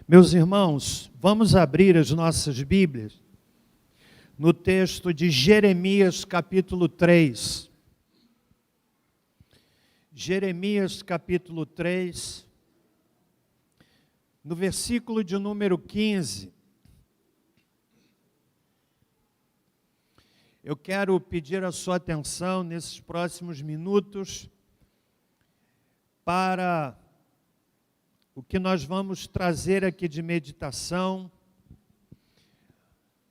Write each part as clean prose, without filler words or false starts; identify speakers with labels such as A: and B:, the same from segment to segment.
A: Meus irmãos, vamos abrir as nossas Bíblias no texto de Jeremias capítulo 3. Jeremias capítulo 3, no versículo de número 15. Eu quero pedir a sua atenção nesses próximos minutos para o que nós vamos trazer aqui de meditação.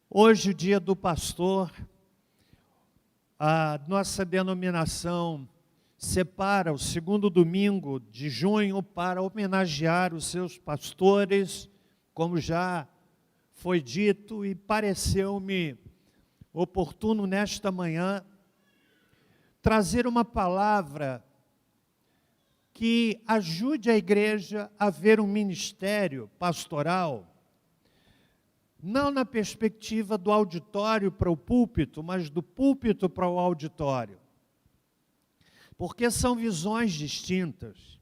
A: Hoje, o dia do pastor, a nossa denominação separa o segundo domingo de junho para homenagear os seus pastores, como já foi dito, e pareceu-me oportuno nesta manhã trazer uma palavra que ajude a igreja a ver um ministério pastoral, não na perspectiva do auditório para o púlpito, mas do púlpito para o auditório. Porque são visões distintas.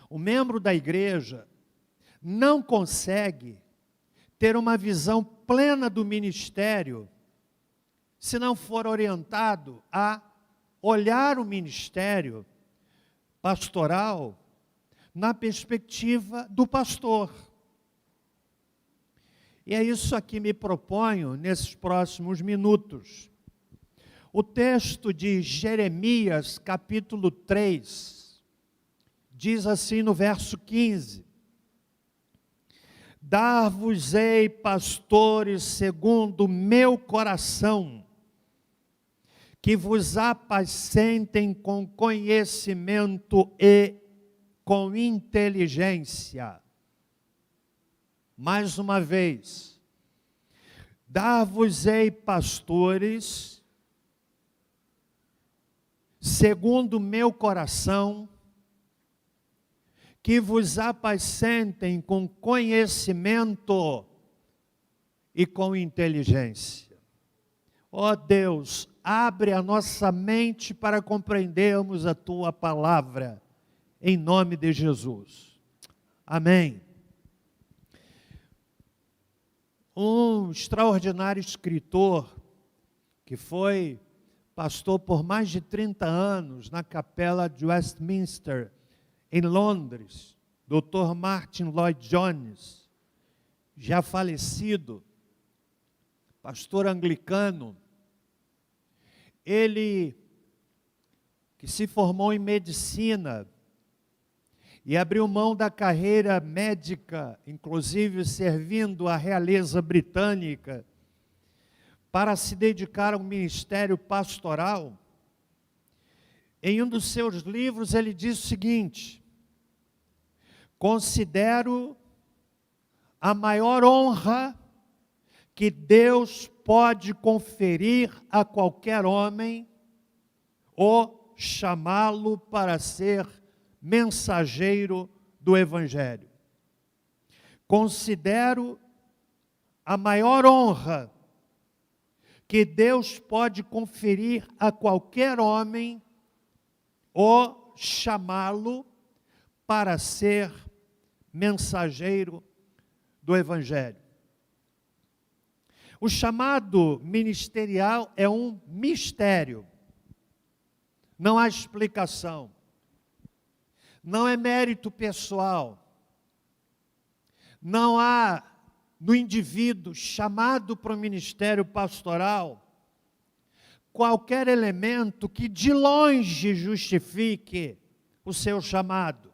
A: O membro da igreja não consegue ter uma visão plena do ministério se não for orientado a olhar o ministério pastoral na perspectiva do pastor. E é isso aqui me proponho nesses próximos minutos. O texto de Jeremias, capítulo 3, diz assim no verso 15: Dar-vos-ei pastores segundo o meu coração, que vos apacentem com conhecimento e com inteligência. Mais uma vez, dar-vos-ei pastores, segundo o meu coração, que vos apacentem com conhecimento e com inteligência. Ó Deus, abre a nossa mente para compreendermos a Tua palavra, em nome de Jesus. Amém. Um extraordinário escritor, que foi pastor por mais de 30 anos na capela de Westminster, em Londres, Dr. Martin Lloyd-Jones, já falecido, pastor anglicano. Ele, que se formou em medicina e abriu mão da carreira médica, inclusive servindo a realeza britânica, para se dedicar ao ministério pastoral, em um dos seus livros ele diz o seguinte: considero a maior honra que Deus pode conferir a qualquer homem o chamá-lo para ser mensageiro do Evangelho. Considero a maior honra que Deus pode conferir a qualquer homem o chamá-lo para ser mensageiro do Evangelho. O chamado ministerial é um mistério. Não há explicação. Não é mérito pessoal. Não há no indivíduo chamado para o ministério pastoral qualquer elemento que de longe justifique o seu chamado.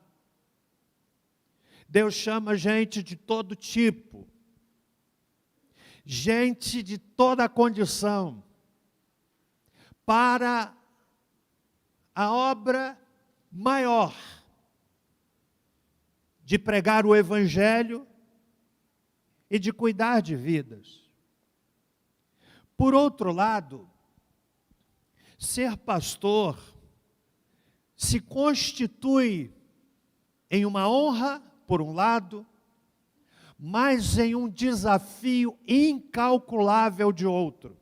A: Deus chama gente de todo tipo, gente de toda condição, para a obra maior de pregar o Evangelho e de cuidar de vidas. Por outro lado, ser pastor se constitui em uma honra, por um lado, mas em um desafio incalculável de outro.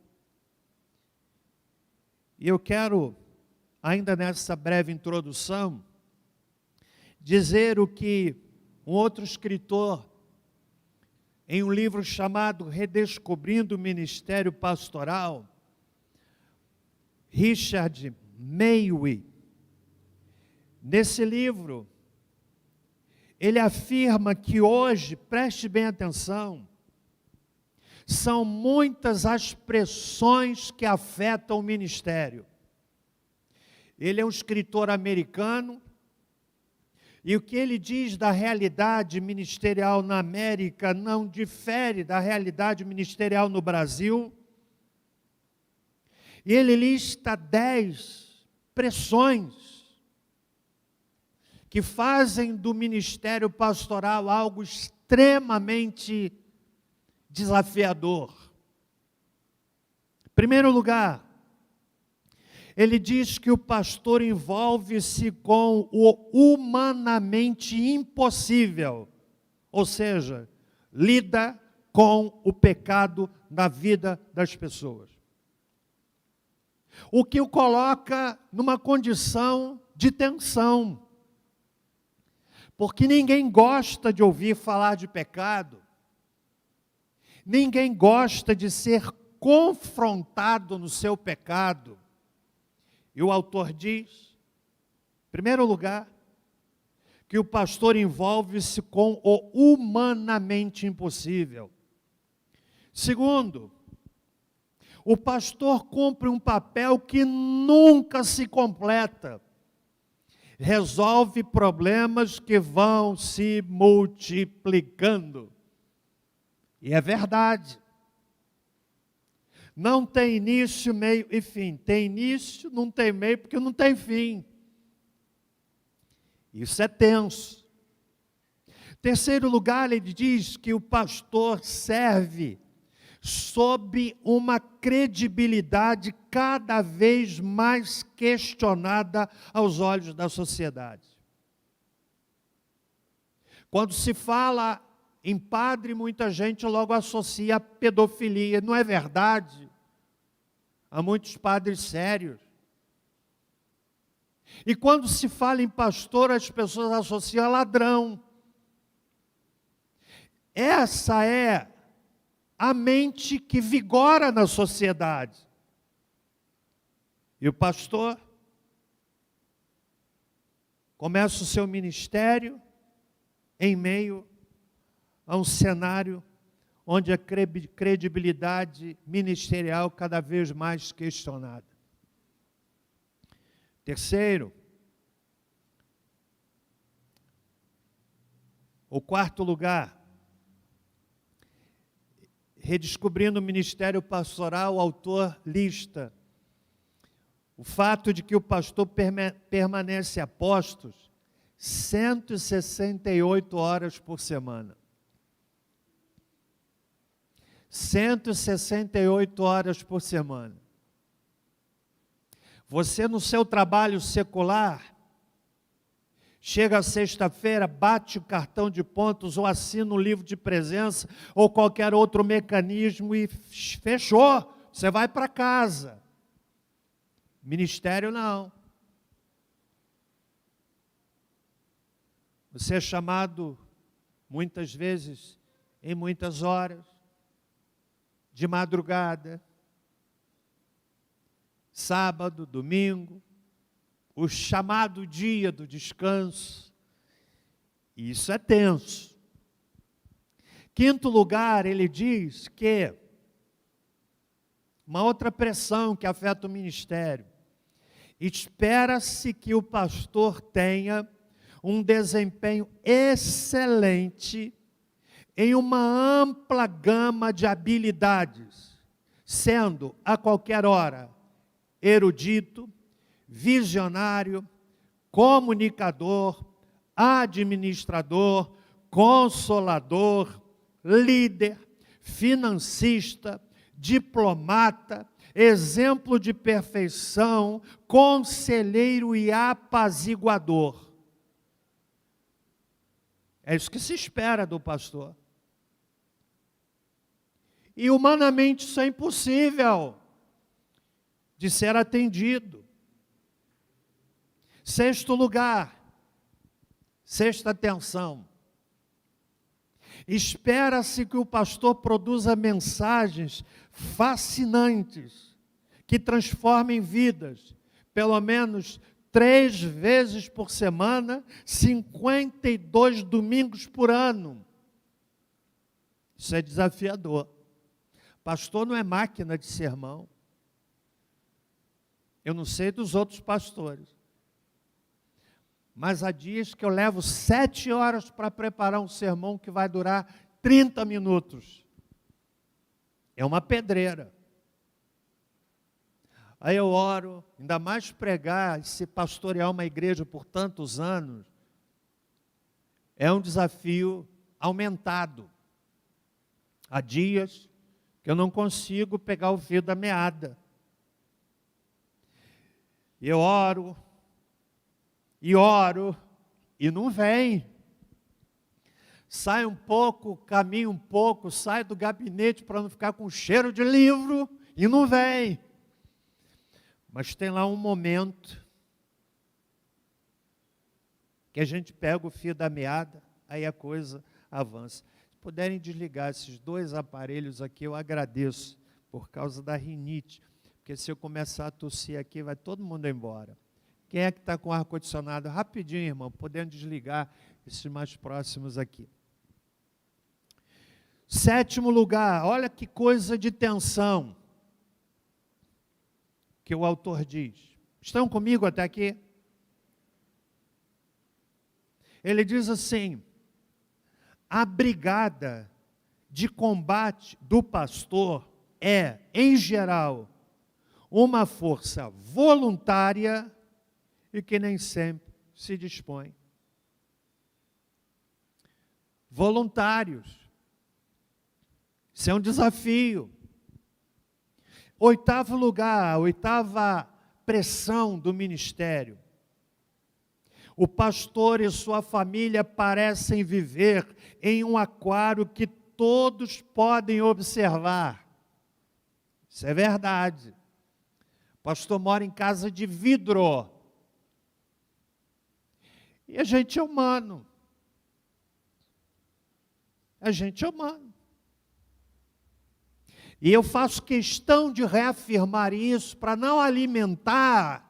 A: E eu quero, ainda nessa breve introdução, dizer o que um outro escritor, em um livro chamado Redescobrindo o Ministério Pastoral, Richard Mayway. Nesse livro, ele afirma que hoje, preste bem atenção, são muitas as pressões que afetam o ministério. Ele é um escritor americano, e o que ele diz da realidade ministerial na América não difere da realidade ministerial no Brasil. E ele lista 10 pressões que fazem do ministério pastoral algo extremamente desafiador. Em primeiro lugar, ele diz que o pastor envolve-se com o humanamente impossível, ou seja, lida com o pecado na vida das pessoas. O que o coloca numa condição de tensão, porque ninguém gosta de ouvir falar de pecado, ninguém gosta de ser confrontado no seu pecado. E o autor diz, em primeiro lugar, que o pastor envolve-se com o humanamente impossível. Segundo, o pastor cumpre um papel que nunca se completa. Resolve problemas que vão se multiplicando. E é verdade. Não tem início, meio e fim. Tem início, não tem meio, porque não tem fim. Isso é tenso. Terceiro lugar, ele diz que o pastor serve sob uma credibilidade cada vez mais questionada aos olhos da sociedade. Quando se fala em padre, muita gente logo associa a pedofilia. Não é verdade? Há muitos padres sérios. E quando se fala em pastor, as pessoas associam a ladrão. Essa é a mente que vigora na sociedade. E o pastor começa o seu ministério em meio a um cenário onde a credibilidade ministerial cada vez mais questionada. Terceiro, o quarto lugar, redescobrindo o ministério pastoral, o autor lista o fato de que o pastor permanece a postos 168 horas por semana. 168 horas por semana. Você no seu trabalho secular, chega a sexta-feira, bate o cartão de pontos ou assina o livro de presença ou qualquer outro mecanismo e fechou, você vai para casa. Ministério não. Você é chamado muitas vezes, em muitas horas, de madrugada, sábado, domingo, o chamado dia do descanso. Isso é tenso. Quinto lugar, ele diz que uma outra pressão que afeta o ministério. Espera-se que o pastor tenha um desempenho excelente em uma ampla gama de habilidades, sendo a qualquer hora erudito, visionário, comunicador, administrador, consolador, líder, financista, diplomata, exemplo de perfeição, conselheiro e apaziguador. É isso que se espera do pastor. E humanamente isso é impossível de ser atendido. Sexto lugar, sexta atenção. Espera-se que o pastor produza mensagens fascinantes, que transformem vidas, pelo menos 3 vezes por semana, 52 domingos por ano. Isso é desafiador. Pastor não é máquina de sermão. Eu não sei dos outros pastores. Mas há dias que eu levo 7 horas para preparar um sermão que vai durar 30 minutos. É uma pedreira. Aí eu oro, ainda mais pregar e se pastorear uma igreja por tantos anos, é um desafio aumentado. Há dias que eu não consigo pegar o fio da meada. E eu oro, e não vem. Sai um pouco, caminha um pouco, sai do gabinete para não ficar com cheiro de livro, e não vem. Mas tem lá um momento que a gente pega o fio da meada, aí a coisa avança. Se puderem desligar esses 2 aparelhos aqui, eu agradeço, por causa da rinite. Porque se eu começar a tossir aqui, vai todo mundo embora. Quem é que está com ar-condicionado? Rapidinho, irmão, podendo desligar esses mais próximos aqui. 7º lugar, olha que coisa de tensão que o autor diz. Estão comigo até aqui? Ele diz assim: a brigada de combate do pastor é, em geral, uma força voluntária e que nem sempre se dispõe. Voluntários. Isso é um desafio. 8º lugar, a 8ª pressão do ministério. O pastor e sua família parecem viver em um aquário que todos podem observar. Isso é verdade. O pastor mora em casa de vidro. E a gente é humano. A gente é humano. E eu faço questão de reafirmar isso para não alimentar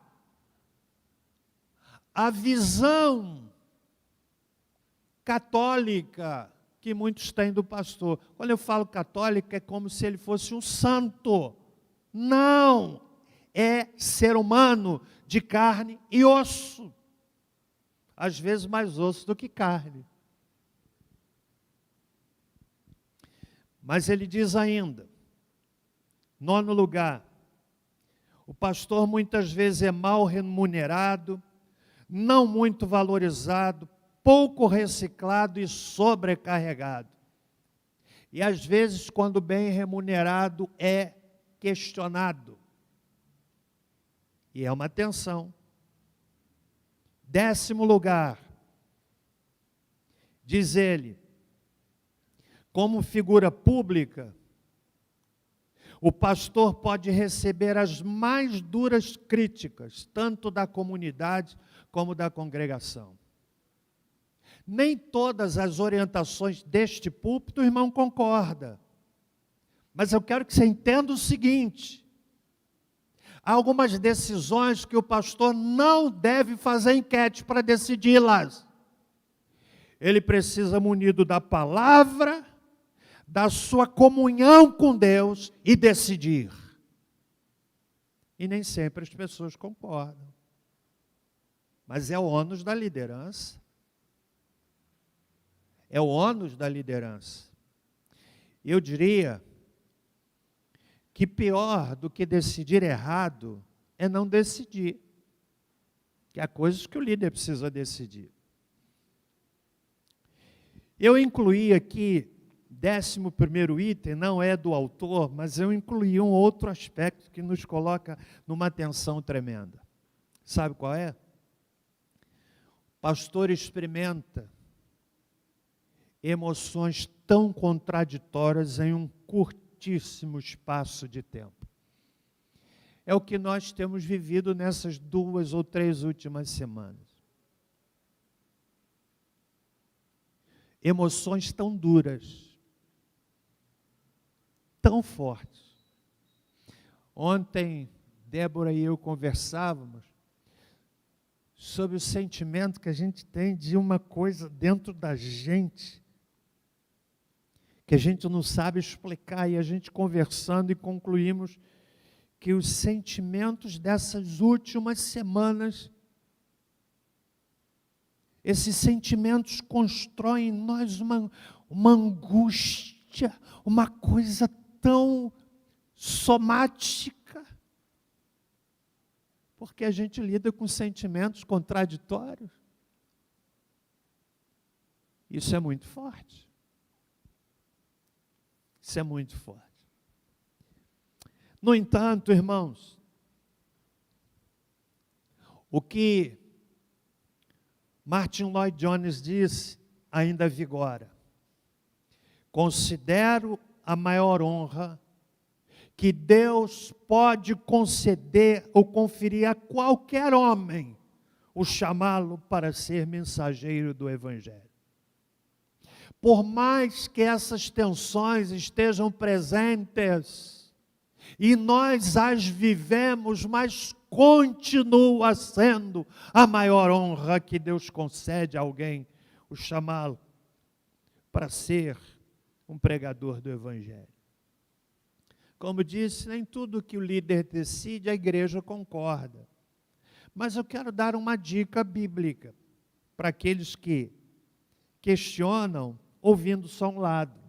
A: a visão católica que muitos têm do pastor. Quando eu falo católica, é como se ele fosse um santo. Não! É ser humano de carne e osso. Às vezes mais osso do que carne. Mas ele diz ainda, 9º lugar, o pastor muitas vezes é mal remunerado, não muito valorizado, pouco reciclado e sobrecarregado. E às vezes, quando bem remunerado, é questionado. E é uma tensão. 10º lugar, diz ele, como figura pública, o pastor pode receber as mais duras críticas, tanto da comunidade como da congregação. Nem todas as orientações deste púlpito o irmão concorda. Mas eu quero que você entenda o seguinte: há algumas decisões que o pastor não deve fazer enquete para decidi-las. Ele precisa, munido da palavra, da sua comunhão com Deus e decidir. E nem sempre as pessoas concordam. Mas é o ônus da liderança. É o ônus da liderança. Eu diria que pior do que decidir errado é não decidir. Que há coisas que o líder precisa decidir. Eu incluí aqui, 11º item, não é do autor, mas eu incluí um outro aspecto que nos coloca numa tensão tremenda. Sabe qual é? O pastor experimenta emoções tão contraditórias em um curtíssimo espaço de tempo. É o que nós temos vivido nessas 2 ou 3 últimas semanas. emoções tão duras, tão fortes. Ontem, Débora e eu conversávamos sobre o sentimento que a gente tem de uma coisa dentro da gente, que a gente não sabe explicar, e a gente conversando e concluímos que os sentimentos dessas últimas semanas, esses sentimentos constroem em nós uma angústia, uma coisa tão somática, porque a gente lida com sentimentos contraditórios. Isso é muito forte. Isso é muito forte. No entanto, irmãos, o que Martin Lloyd Jones disse ainda vigora. Considero a maior honra que Deus pode conceder ou conferir a qualquer homem, o chamá-lo para ser mensageiro do Evangelho. Por mais que essas tensões estejam presentes, e nós as vivemos, mas continua sendo a maior honra que Deus concede a alguém, o chamá-lo para ser um pregador do Evangelho. Como disse, nem tudo que o líder decide, a igreja concorda. Mas eu quero dar uma dica bíblica para aqueles que questionam ouvindo só um lado.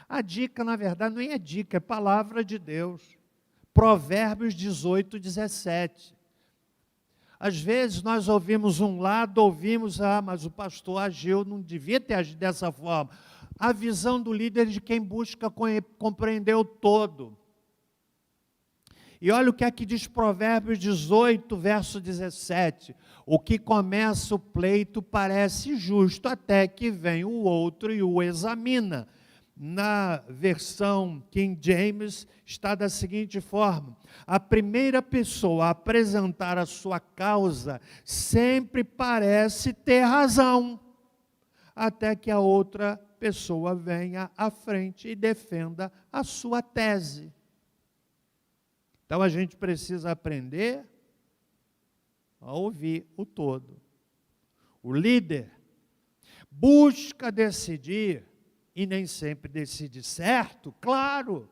A: A dica, na verdade, não é dica, é palavra de Deus. Provérbios 18, 17. Às vezes nós ouvimos um lado, mas o pastor agiu, não devia ter agido dessa forma. A visão do líder é de quem busca compreender o todo. E olha o que aqui diz Provérbios 18, verso 17. O que começa o pleito parece justo, até que vem o outro e o examina. Na versão King James está da seguinte forma: a primeira pessoa a apresentar a sua causa sempre parece ter razão, até que a outra pessoa venha à frente e defenda a sua tese. Então a gente precisa aprender a ouvir o todo. O líder busca decidir, e nem sempre decide certo, claro,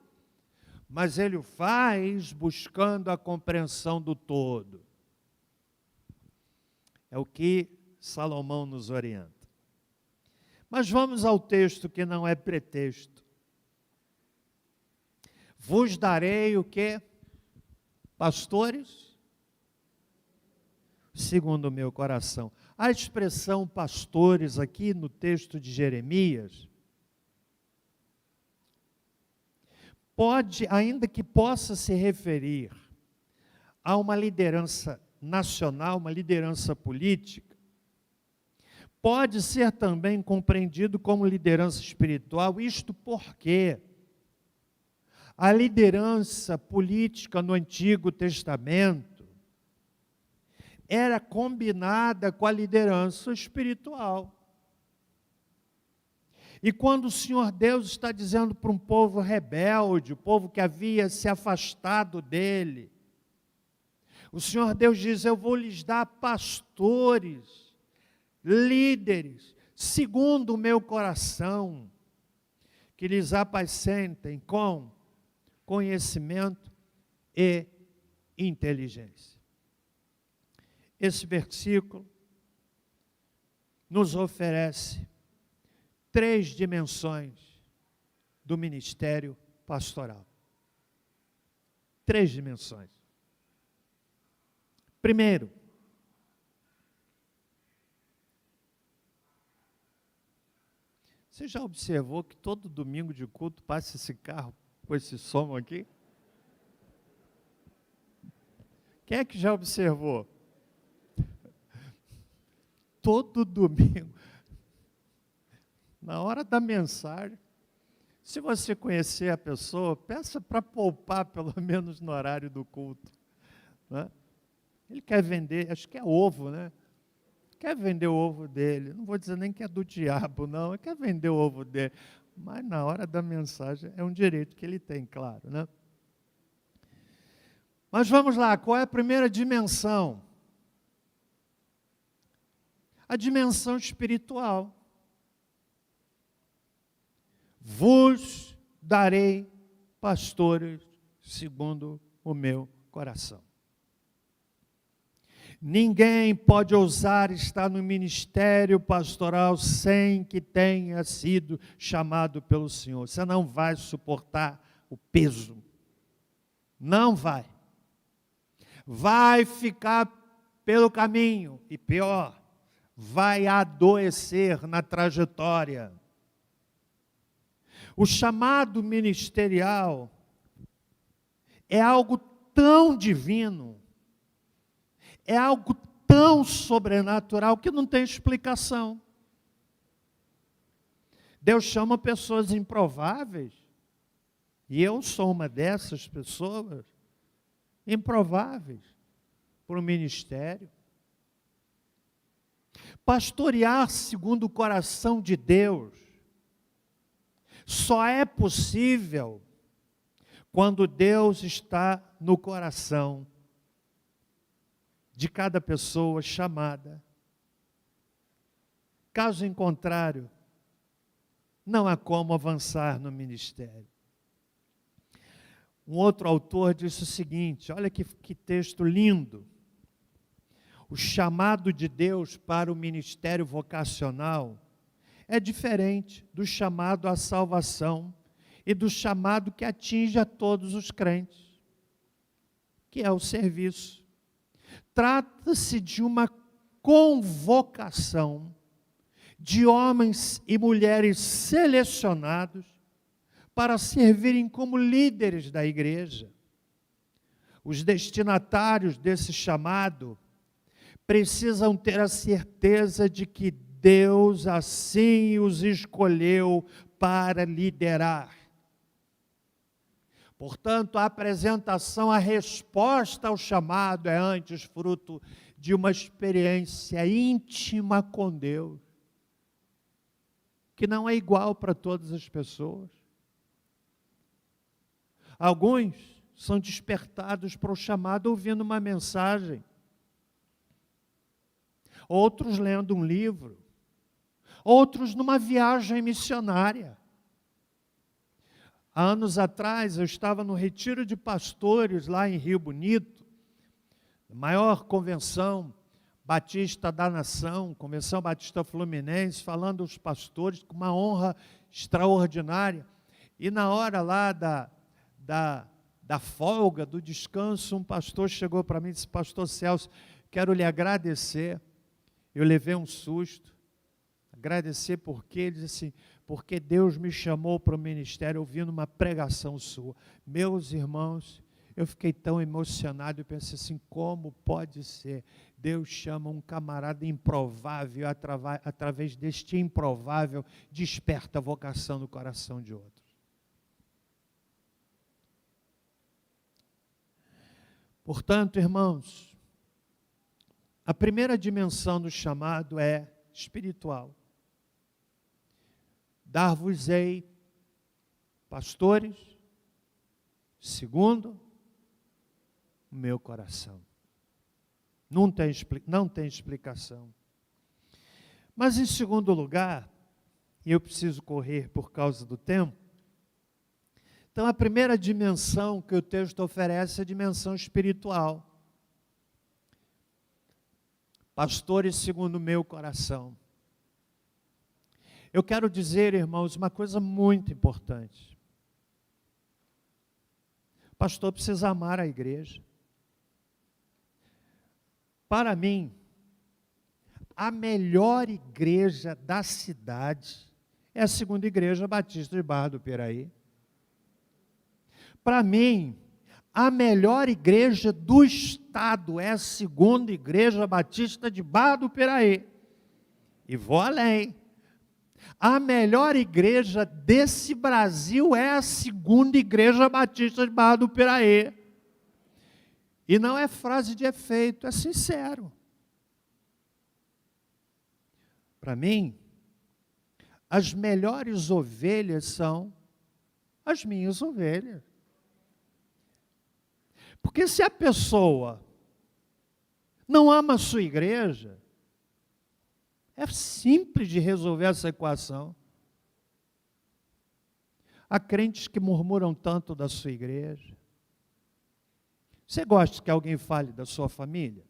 A: mas ele o faz buscando a compreensão do todo. É o que Salomão nos orienta. Mas vamos ao texto que não é pretexto. Vos darei o quê? Pastores? Segundo o meu coração. A expressão pastores aqui no texto de Jeremias pode, ainda que possa se referir a uma liderança nacional, uma liderança política, pode ser também compreendido como liderança espiritual, isto porque a liderança política no Antigo Testamento era combinada com a liderança espiritual. E quando o Senhor Deus está dizendo para um povo rebelde, o povo que havia se afastado dele, o Senhor Deus diz: eu vou lhes dar pastores, líderes, segundo o meu coração, que lhes apacentem com conhecimento e inteligência. Esse versículo nos oferece 3 dimensões do ministério pastoral. 3 dimensões. Primeiro, você já observou que todo domingo de culto passa esse carro com esse som aqui? Quem é que já observou? Todo domingo, na hora da mensagem, se você conhecer a pessoa, peça para poupar pelo menos no horário do culto, né? Ele quer vender, acho que é ovo, né? quer vender o ovo dele. Não vou dizer nem que é do diabo, não, quer vender o ovo dele. Mas na hora da mensagem é um direito que ele tem, claro, né? Mas vamos lá, qual é a primeira dimensão? A dimensão espiritual. Vos darei pastores segundo o meu coração. Ninguém pode ousar estar no ministério pastoral sem que tenha sido chamado pelo Senhor. Você não vai suportar o peso. Não vai. Vai ficar pelo caminho e pior, vai adoecer na trajetória. O chamado ministerial é algo tão divino, é algo tão sobrenatural que não tem explicação. Deus chama pessoas improváveis, e eu sou uma dessas pessoas, improváveis, para o ministério. Pastorear segundo o coração de Deus só é possível quando Deus está no coração de cada pessoa chamada. Caso em contrário, não há como avançar no ministério. Um outro autor disse o seguinte, olha que texto lindo. O chamado de Deus para o ministério vocacional é diferente do chamado à salvação e do chamado que atinge a todos os crentes, que é o serviço. Trata-se de uma convocação de homens e mulheres selecionados para servirem como líderes da igreja. Os destinatários desse chamado precisam ter a certeza de que Deus assim os escolheu para liderar. Portanto, a apresentação, a resposta ao chamado é antes fruto de uma experiência íntima com Deus, que não é igual para todas as pessoas. Alguns são despertados para o chamado ouvindo uma mensagem, outros lendo um livro, outros numa viagem missionária. Há anos atrás, eu estava no retiro de pastores lá em Rio Bonito, a maior convenção batista da nação, Convenção Batista Fluminense, falando aos pastores com uma honra extraordinária. E na hora lá da folga, do descanso, um pastor chegou para mim e disse: Pastor Celso, quero lhe agradecer. Eu levei um susto. Agradecer porque ele disse assim, porque Deus me chamou para o ministério ouvindo uma pregação sua. Meus irmãos, eu fiquei tão emocionado, eu pensei assim, como pode ser? Deus chama um camarada improvável, através deste improvável, desperta a vocação no coração de outros. Portanto, irmãos, a primeira dimensão do chamado é espiritual. Dar-vos-ei pastores, segundo o meu coração. Não tem explicação. Mas em segundo lugar, e eu preciso correr por causa do tempo, então a primeira dimensão que o texto oferece é a dimensão espiritual. Pastores segundo o meu coração. Eu quero dizer, irmãos, uma coisa muito importante. O pastor precisa amar a igreja. Para mim, a melhor igreja da cidade é a segunda igreja batista de Barra do Piraí. Para mim, a melhor igreja do estado é a segunda igreja batista de Barra do Piraí. E vou além. A melhor igreja desse Brasil é a segunda igreja batista de Barra do Piraí. E não é frase de efeito, é sincero. Para mim, as melhores ovelhas são as minhas ovelhas. Porque se a pessoa não ama a sua igreja, é simples de resolver essa equação. Há crentes que murmuram tanto da sua igreja. Você gosta que alguém fale da sua família?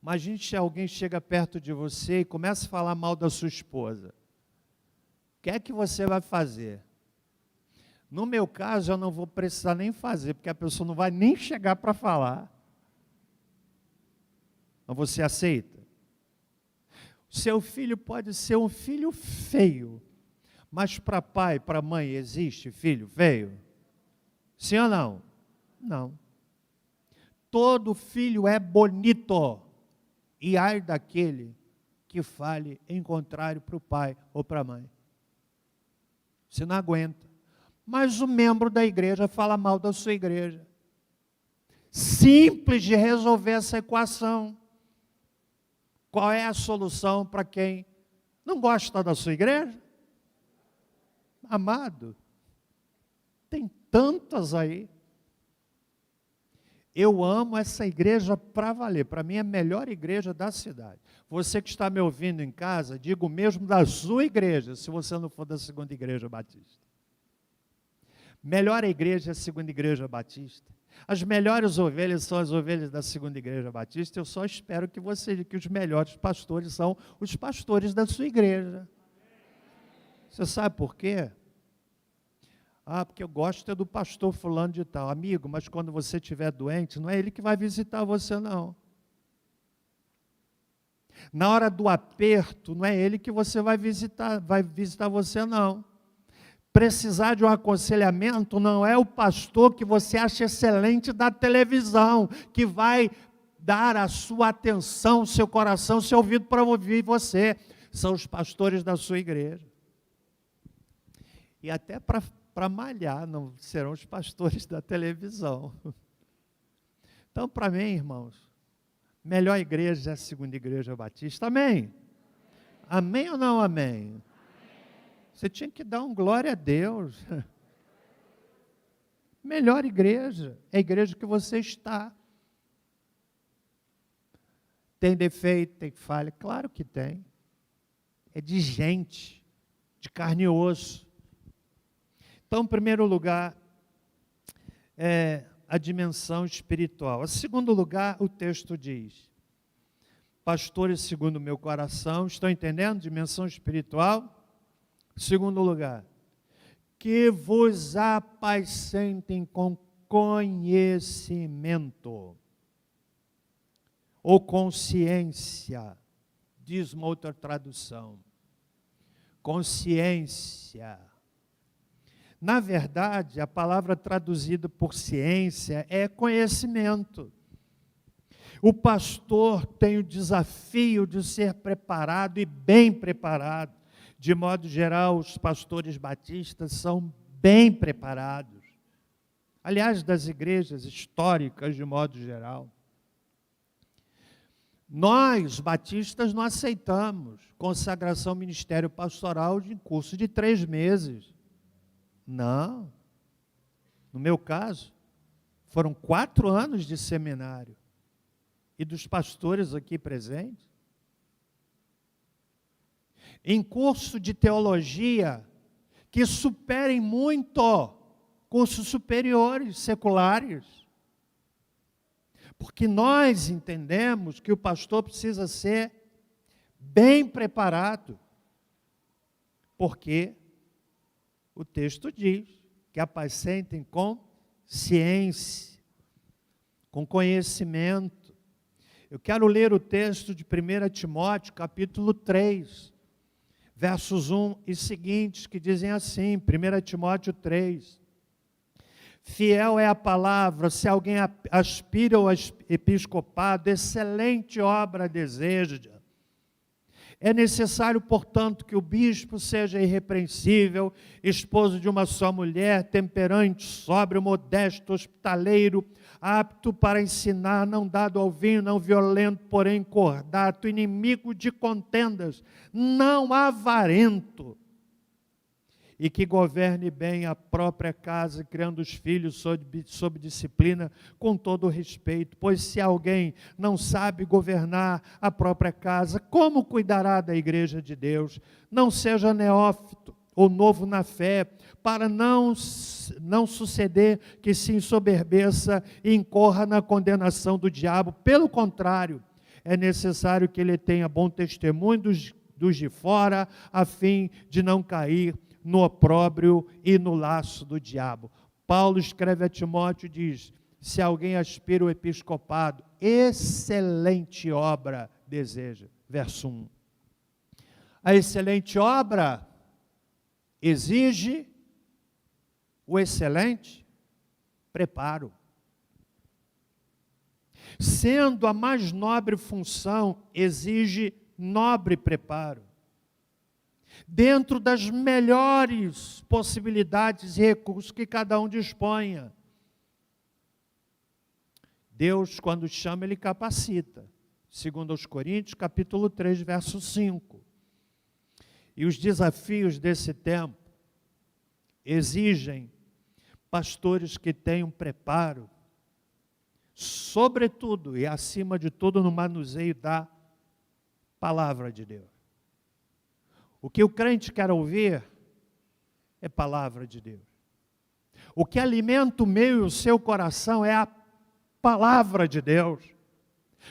A: Imagine se alguém chega perto de você e começa a falar mal da sua esposa. O que é que você vai fazer? No meu caso, eu não vou precisar nem fazer, porque a pessoa não vai nem chegar para falar. Mas você aceita? Seu filho pode ser um filho feio, mas para pai, para mãe, existe filho feio? Sim ou não? Não. Todo filho é bonito, e ai daquele que fale em contrário para o pai ou para a mãe. Você não aguenta. Mas o membro da igreja fala mal da sua igreja. Simples de resolver essa equação. Qual é a solução para quem não gosta da sua igreja? Amado, tem tantas aí. Eu amo essa igreja para valer. Para mim é a melhor igreja da cidade. Você que está me ouvindo em casa, diga o mesmo da sua igreja, se você não for da Segunda Igreja Batista. Melhor igreja é a Segunda Igreja Batista. As melhores ovelhas são as ovelhas da Segunda Igreja Batista. Eu só espero que os melhores pastores são os pastores da sua igreja. Você sabe por quê? Porque eu gosto do pastor fulano de tal. Amigo, mas quando você estiver doente, não é ele que vai visitar você, não. Na hora do aperto, não é ele que você vai visitar você, não. Precisar de um aconselhamento não é o pastor que você acha excelente da televisão, que vai dar a sua atenção, seu coração, seu ouvido para ouvir você. São os pastores da sua igreja. E até para malhar, não serão os pastores da televisão. Então, para mim, irmãos, melhor igreja é a Segunda Igreja Batista. Amém? Amém ou não amém? Você tinha que dar um glória a Deus. Melhor igreja é a igreja que você está. Tem defeito, tem falha? Claro que tem. É de gente, de carne e osso. Então, em primeiro lugar, é a dimensão espiritual. Em segundo lugar, o texto diz: pastores segundo o meu coração, estão entendendo? Dimensão espiritual. Segundo lugar, que vos apacentem com conhecimento ou consciência, diz uma outra tradução. Consciência. Na verdade, a palavra traduzida por ciência é conhecimento. O pastor tem o desafio de ser preparado e bem preparado. De modo geral, os pastores batistas são bem preparados. Aliás, das igrejas históricas, de modo geral. Nós, batistas, não aceitamos consagração ministério pastoral de curso de 3 meses. Não. No meu caso, foram 4 anos de seminário. E dos pastores aqui presentes. Em curso de teologia, que superem muito cursos superiores, seculares. Porque nós entendemos que o pastor precisa ser bem preparado. Porque o texto diz que apacentem com ciência, com conhecimento. Eu quero ler o texto de 1 Timóteo, capítulo 3. Versos 1 e seguintes, que dizem assim, 1 Timóteo 3. Fiel é a palavra, se alguém aspira ao episcopado, excelente obra deseja. É necessário, portanto, que o bispo seja irrepreensível, esposo de uma só mulher, temperante, sóbrio, modesto, hospitaleiro, apto para ensinar, não dado ao vinho, não violento, porém cordato, inimigo de contendas, não avarento, e que governe bem a própria casa, criando os filhos sob disciplina, com todo o respeito. Pois se alguém não sabe governar a própria casa, como cuidará da igreja de Deus? Não seja neófito ou novo na fé, para não suceder que se ensoberbeça e incorra na condenação do diabo. Pelo contrário, é necessário que ele tenha bom testemunho dos de fora, a fim de não cair no opróbrio e no laço do diabo. Paulo escreve a Timóteo e diz: se alguém aspira o episcopado, excelente obra deseja. Verso 1. A excelente obra exige o excelente preparo. Sendo a mais nobre função, exige nobre preparo. Dentro das melhores possibilidades e recursos que cada um disponha. Deus, quando chama, Ele capacita. Segundo aos Coríntios, capítulo 3, verso 5. E os desafios desse tempo exigem pastores que tenham preparo, sobretudo e acima de tudo no manuseio da palavra de Deus. O que o crente quer ouvir é palavra de Deus. O que alimenta o meu e o seu coração é a palavra de Deus.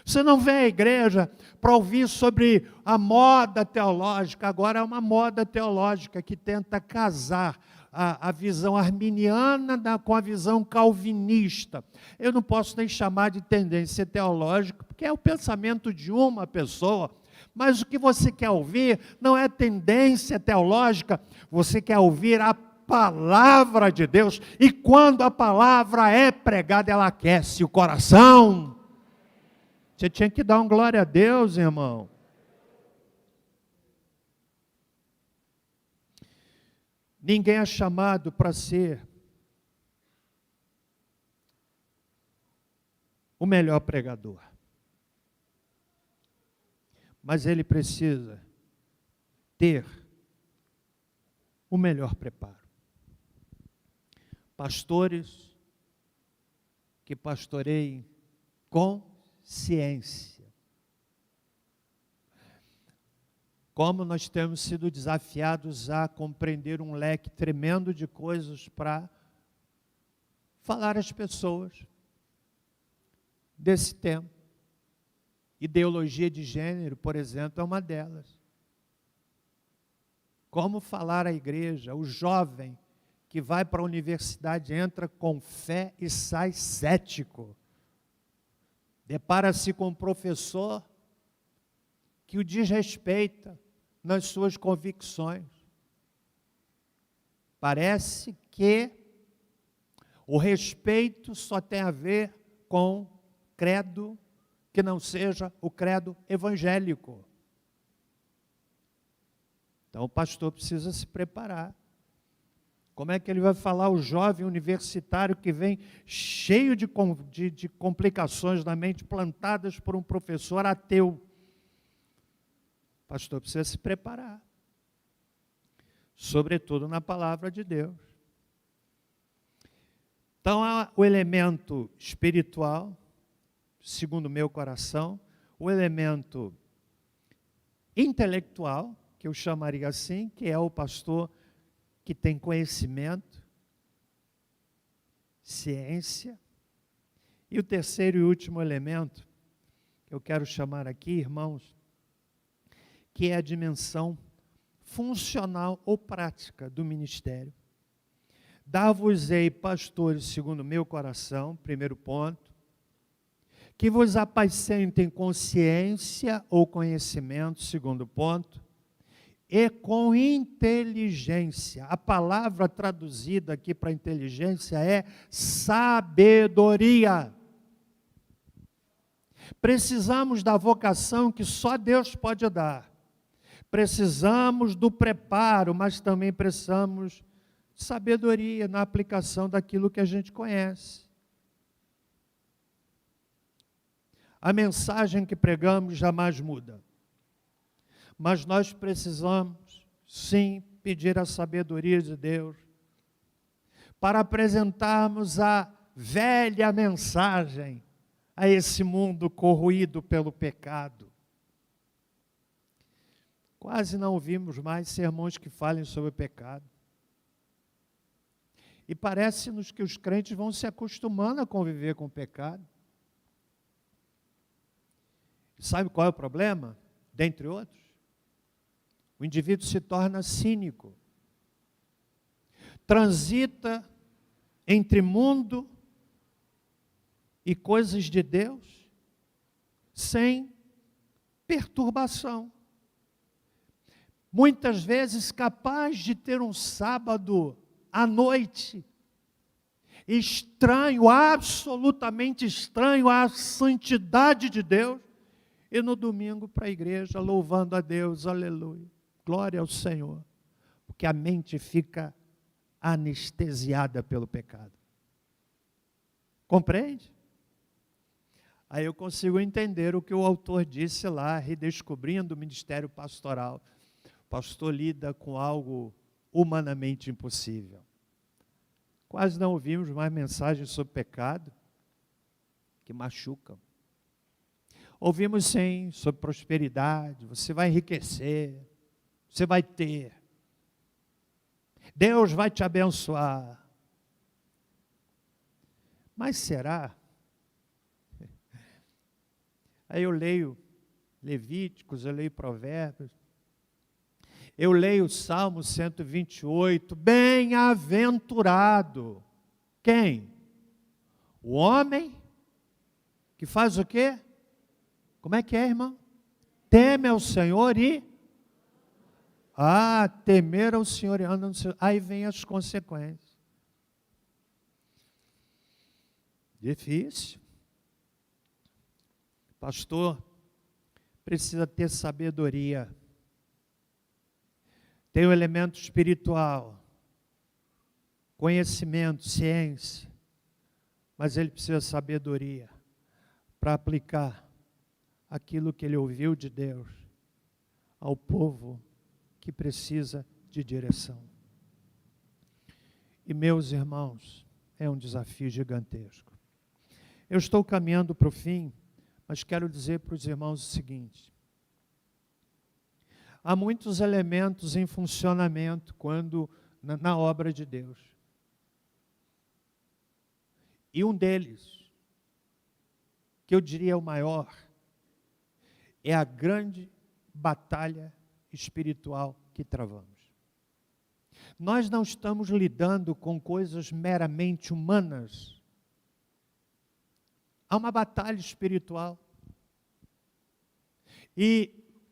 A: Você não vem à igreja para ouvir sobre a moda teológica. Agora é uma moda teológica que tenta casar a visão arminiana com a visão calvinista. Eu não posso nem chamar de tendência teológica, porque é o pensamento de uma pessoa. Mas o que você quer ouvir não é tendência teológica, você quer ouvir a palavra de Deus. E quando a palavra é pregada, ela aquece o coração. Você tinha que dar um glória a Deus, irmão. Ninguém é chamado para ser o melhor pregador. Mas ele precisa ter o melhor preparo. Pastores que pastoreiem com ciência. Como nós temos sido desafiados a compreender um leque tremendo de coisas para falar às pessoas desse tempo. Ideologia de gênero, por exemplo, é uma delas. Como falar à igreja? O jovem que vai para a universidade entra com fé e sai cético. Depara-se com um professor que o desrespeita nas suas convicções. Parece que o respeito só tem a ver com credo que não seja o credo evangélico. Então o pastor precisa se preparar. Como é que ele vai falar ao jovem universitário que vem cheio de complicações na mente, plantadas por um professor ateu? O pastor precisa se preparar. Sobretudo na palavra de Deus. Então há o elemento espiritual, segundo o meu coração, o elemento intelectual, que eu chamaria assim, que é o pastor que tem conhecimento, ciência, e o terceiro e último elemento, que eu quero chamar aqui, irmãos, que é a dimensão funcional ou prática do ministério. Dar-vos-ei pastores segundo o meu coração, primeiro ponto, que vos apacentem com ciência ou conhecimento, segundo ponto, e com inteligência. A palavra traduzida aqui para inteligência é sabedoria. Precisamos da vocação que só Deus pode dar. Precisamos do preparo, mas também precisamos de sabedoria na aplicação daquilo que a gente conhece. A mensagem que pregamos jamais muda. Mas nós precisamos, sim, pedir a sabedoria de Deus para apresentarmos a velha mensagem a esse mundo corroído pelo pecado. Quase não ouvimos mais sermões que falem sobre o pecado. E parece-nos que os crentes vão se acostumando a conviver com o pecado. Sabe qual é o problema? Dentre outros, o indivíduo se torna cínico. Transita entre mundo e coisas de Deus sem perturbação. Muitas vezes capaz de ter um sábado à noite estranho, absolutamente estranho à santidade de Deus, e no domingo para a igreja louvando a Deus, aleluia, glória ao Senhor, porque a mente fica anestesiada pelo pecado. Compreende? Aí eu consigo entender o que o autor disse lá, redescobrindo o ministério pastoral. O pastor lida com algo humanamente impossível. Quase não ouvimos mais mensagens sobre pecado que machucam. Ouvimos sim sobre prosperidade, você vai enriquecer, você vai ter. Deus vai te abençoar. Mas será? Aí eu leio Levíticos, eu leio Provérbios, eu leio o Salmo 128, bem-aventurado. Quem? O homem que faz o quê? Como é que é, irmão? Teme ao Senhor e... temer ao Senhor e anda no Senhor. Aí vem as consequências. Difícil. Pastor, precisa ter sabedoria. Tem o elemento espiritual, conhecimento, ciência, mas ele precisa de sabedoria para aplicar aquilo que ele ouviu de Deus ao povo que precisa de direção. E meus irmãos, é um desafio gigantesco. Eu estou caminhando para o fim, mas quero dizer para os irmãos o seguinte: há muitos elementos em funcionamento na obra de Deus. E um deles, que eu diria o maior, é a grande batalha espiritual que travamos. Nós não estamos lidando com coisas meramente humanas. Há uma batalha espiritual. E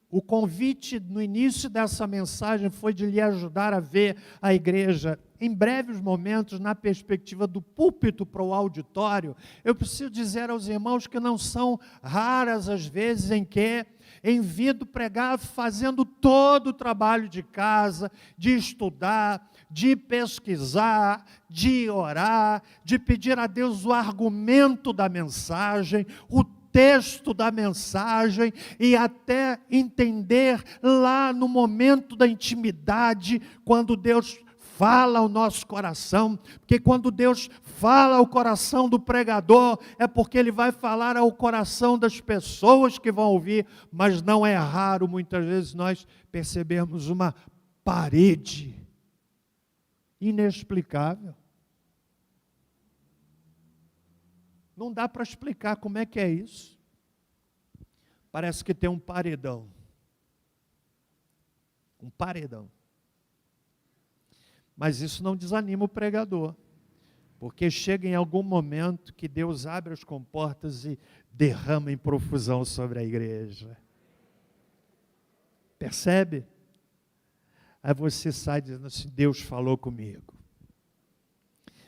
A: o convite no início dessa mensagem foi de lhe ajudar a ver a igreja em breves momentos na perspectiva do púlpito para o auditório. Eu preciso dizer aos irmãos que não são raras as vezes em que envido pregar fazendo todo o trabalho de casa, de estudar, de pesquisar, de orar, de pedir a Deus o argumento da mensagem, o texto da mensagem e até entender lá no momento da intimidade, quando Deus fala ao nosso coração, porque quando Deus fala ao coração do pregador, é porque Ele vai falar ao coração das pessoas que vão ouvir, mas não é raro, muitas vezes, nós percebermos uma parede inexplicável. Não dá para explicar como é que é isso. Parece que tem um paredão. Um paredão. Mas isso não desanima o pregador, porque chega em algum momento que Deus abre as comportas e derrama em profusão sobre a igreja. Percebe? Aí você sai dizendo assim: Deus falou comigo.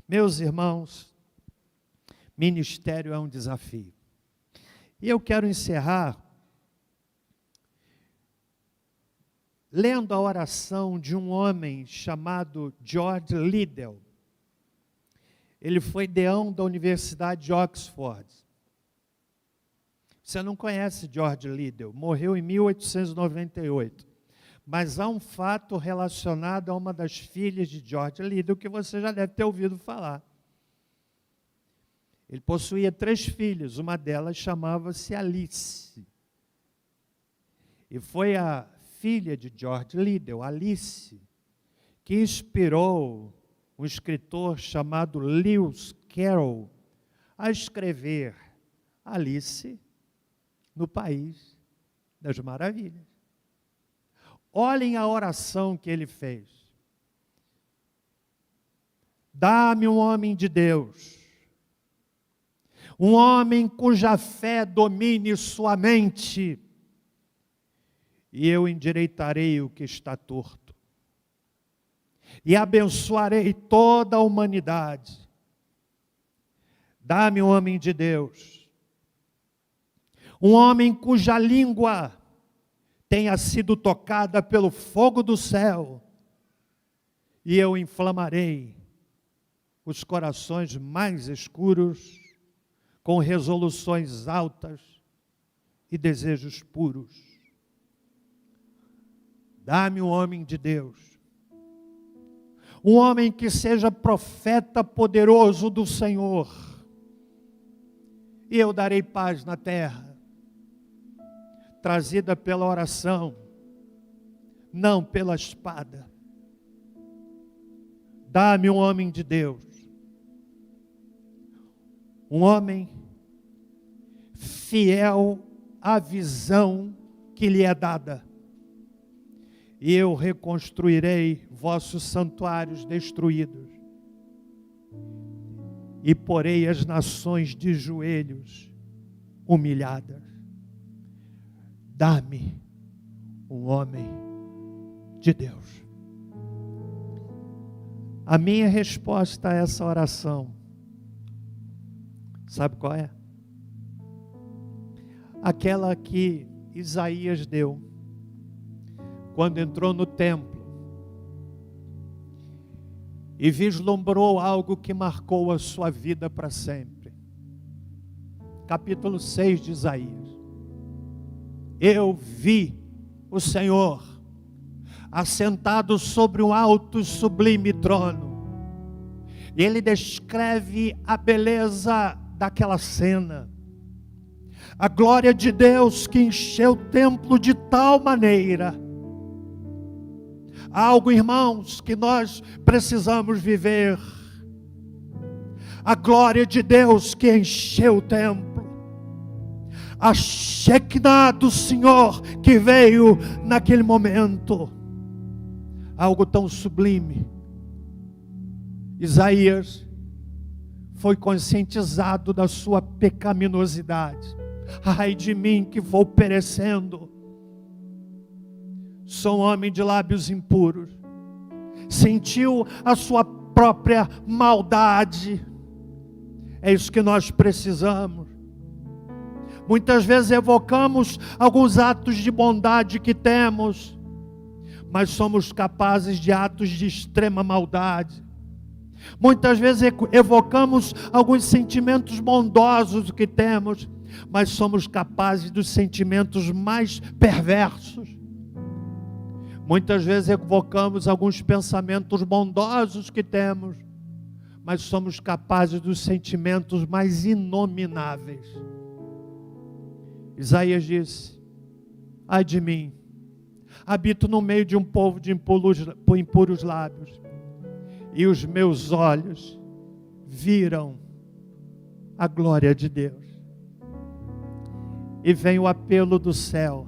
A: Meus irmãos, ministério é um desafio. E eu quero encerrar lendo a oração de um homem chamado George Liddell. Ele foi deão da Universidade de Oxford. Você não conhece George Liddell, morreu em 1898. Mas há um fato relacionado a uma das filhas de George Liddell que você já deve ter ouvido falar. Ele possuía 3 filhas, uma delas chamava-se Alice. E foi a filha de George Liddell, Alice, que inspirou um escritor chamado Lewis Carroll a escrever Alice no País das Maravilhas. Olhem a oração que ele fez. Dá-me um homem de Deus, um homem cuja fé domine sua mente, e eu endireitarei o que está torto, e abençoarei toda a humanidade. Dá-me um homem de Deus, um homem cuja língua tenha sido tocada pelo fogo do céu, e eu inflamarei os corações mais escuros com resoluções altas e desejos puros. Dá-me um homem de Deus, um homem que seja profeta poderoso do Senhor, e eu darei paz na terra, trazida pela oração, não pela espada. Dá-me um homem de Deus, um homem fiel à visão que lhe é dada, e eu reconstruirei vossos santuários destruídos, e porei as nações de joelhos humilhadas. Dá-me um homem de Deus. A minha resposta a essa oração, sabe qual é? Aquela que Isaías deu quando entrou no templo e vislumbrou algo que marcou a sua vida para sempre. Capítulo 6 de Isaías. Eu vi o Senhor assentado sobre um alto e sublime trono. E ele descreve a beleza daquela cena. A glória de Deus que encheu o templo de tal maneira. Algo, irmãos, que nós precisamos viver. A glória de Deus que encheu o templo. A Shekinah do Senhor que veio naquele momento. Algo tão sublime. Isaías foi conscientizado da sua pecaminosidade. Ai de mim que vou perecendo. Sou um homem de lábios impuros. Sentiu a sua própria maldade. É isso que nós precisamos. Muitas vezes evocamos alguns atos de bondade que temos, mas somos capazes de atos de extrema maldade. Muitas vezes evocamos alguns sentimentos bondosos que temos, mas somos capazes dos sentimentos mais perversos. Muitas vezes evocamos alguns pensamentos bondosos que temos, mas somos capazes dos sentimentos mais inomináveis. Isaías disse: ai de mim, habito no meio de um povo de impuros lábios, e os meus olhos viram a glória de Deus. E vem o apelo do céu: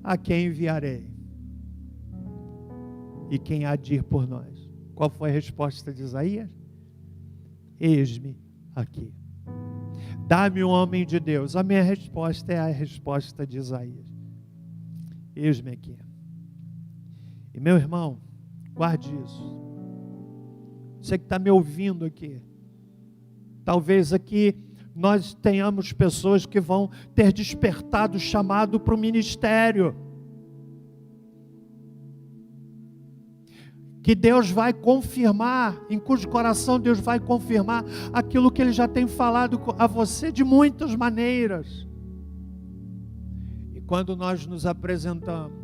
A: a quem enviarei? E quem há de ir por nós? Qual foi a resposta de Isaías? Eis-me aqui. Dá-me um homem de Deus. A minha resposta é a resposta de Isaías. Eis-me aqui. E meu irmão, guarde isso. Você que está me ouvindo aqui, talvez aqui nós tenhamos pessoas que vão ter despertado o chamado para o ministério. que Deus vai confirmar, em cujo coração Deus vai confirmar aquilo que Ele já tem falado a você de muitas maneiras. E quando nós nos apresentamos,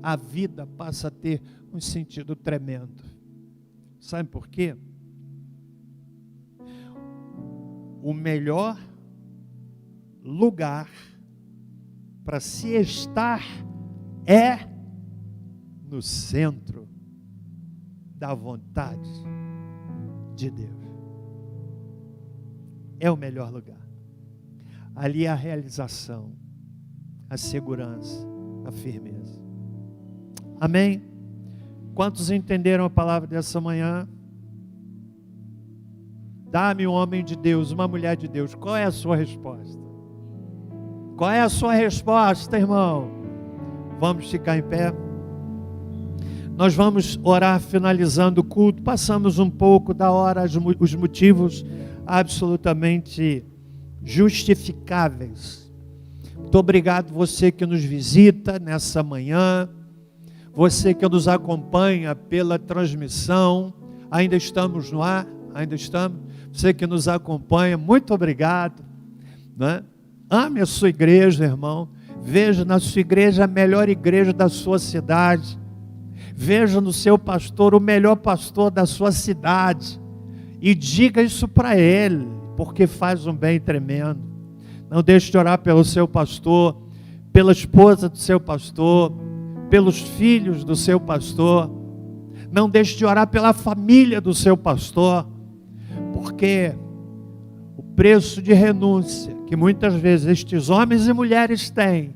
A: a vida passa a ter um sentido tremendo. Sabe por quê? O melhor lugar para se estar é no centro da vontade de Deus. É o melhor lugar. Ali é a realização, a segurança, a firmeza. Amém? Quantos entenderam a palavra dessa manhã? Dá-me um homem de Deus, uma mulher de Deus. Qual é a sua resposta? Qual é a sua resposta, irmão? Vamos ficar em pé? Nós vamos orar finalizando o culto. Passamos um pouco da hora, os motivos absolutamente justificáveis. Muito obrigado você que nos visita nessa manhã, você que nos acompanha pela transmissão. Ainda estamos no ar? Ainda estamos? Você que nos acompanha, muito obrigado, né? Ame a sua igreja, irmão. Veja na sua igreja a melhor igreja da sua cidade. Veja no seu pastor o melhor pastor da sua cidade. E diga isso para ele, porque faz um bem tremendo. Não deixe de orar pelo seu pastor, pela esposa do seu pastor, pelos filhos do seu pastor. Não deixe de orar pela família do seu pastor, porque o preço de renúncia que muitas vezes estes homens e mulheres têm,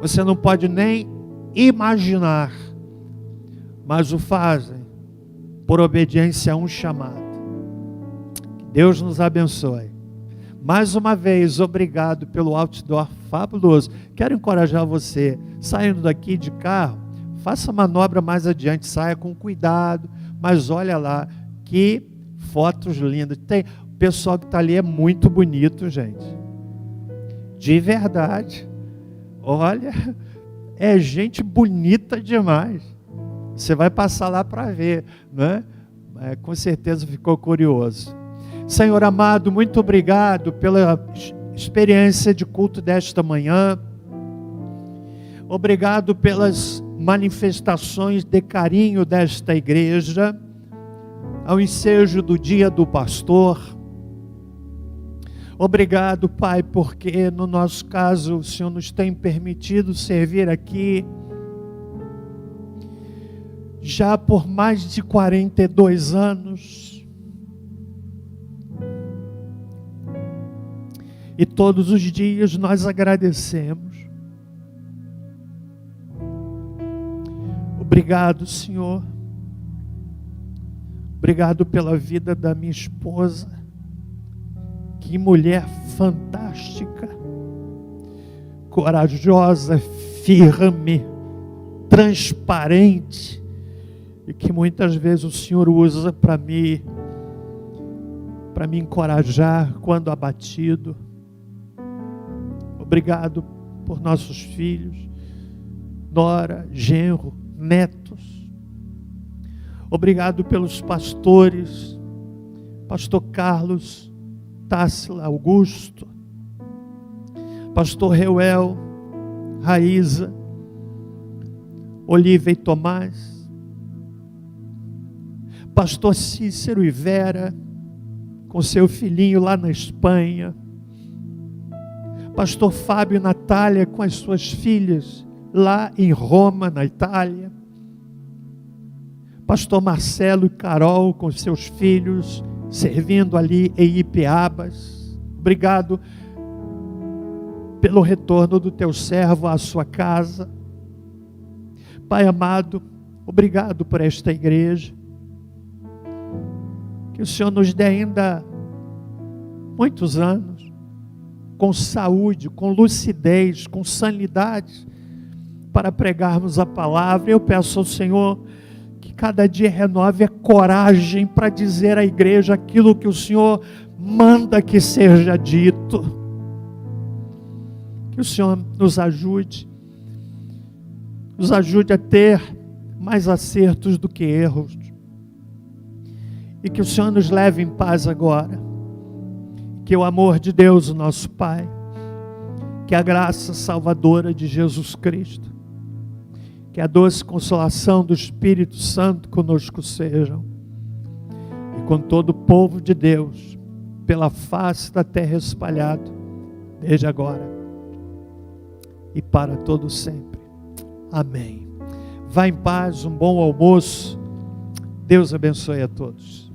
A: você não pode nem imaginar, mas o fazem por obediência a um chamado. Que Deus nos abençoe. Mais uma vez, obrigado pelo outdoor fabuloso. Quero encorajar você, saindo daqui de carro, faça a manobra mais adiante, saia com cuidado, mas olha lá, que fotos lindas. O pessoal que está ali é muito bonito, gente. De verdade. Olha, é gente bonita demais. Você vai passar lá para ver, né? Com certeza ficou curioso. Senhor amado, muito obrigado pela experiência de culto desta manhã. Obrigado pelas manifestações de carinho desta igreja ao ensejo do dia do pastor. Obrigado, Pai, porque no nosso caso o Senhor nos tem permitido servir aqui já por mais de 42 anos. E todos os dias nós agradecemos. Obrigado, Senhor. Obrigado pela vida da minha esposa. Que mulher fantástica, corajosa, firme, transparente, e que muitas vezes o Senhor usa para me encorajar quando abatido. Obrigado por nossos filhos, nora, genro, netos. Obrigado pelos pastores, pastor Carlos, Tássila, Augusto, pastor Reuel, Raíza, Olívia e Tomás, pastor Cícero e Vera, com seu filhinho lá na Espanha, pastor Fábio e Natália com as suas filhas lá em Roma, na Itália, pastor Marcelo e Carol com seus filhos servindo ali em Ipiabas. Obrigado pelo retorno do teu servo à sua casa. Pai amado, obrigado por esta igreja. Que o Senhor nos dê ainda muitos anos, com saúde, com lucidez, com sanidade, para pregarmos a palavra. Eu peço ao Senhor que cada dia renove a coragem para dizer à igreja aquilo que o Senhor manda que seja dito. Que o Senhor nos ajude a ter mais acertos do que erros. E que o Senhor nos leve em paz agora. Que o amor de Deus, o nosso Pai, que a graça salvadora de Jesus Cristo, que a doce consolação do Espírito Santo conosco sejam, e com todo o povo de Deus, pela face da terra espalhado, desde agora e para todo sempre. Amém. Vá em paz, um bom almoço. Deus abençoe a todos.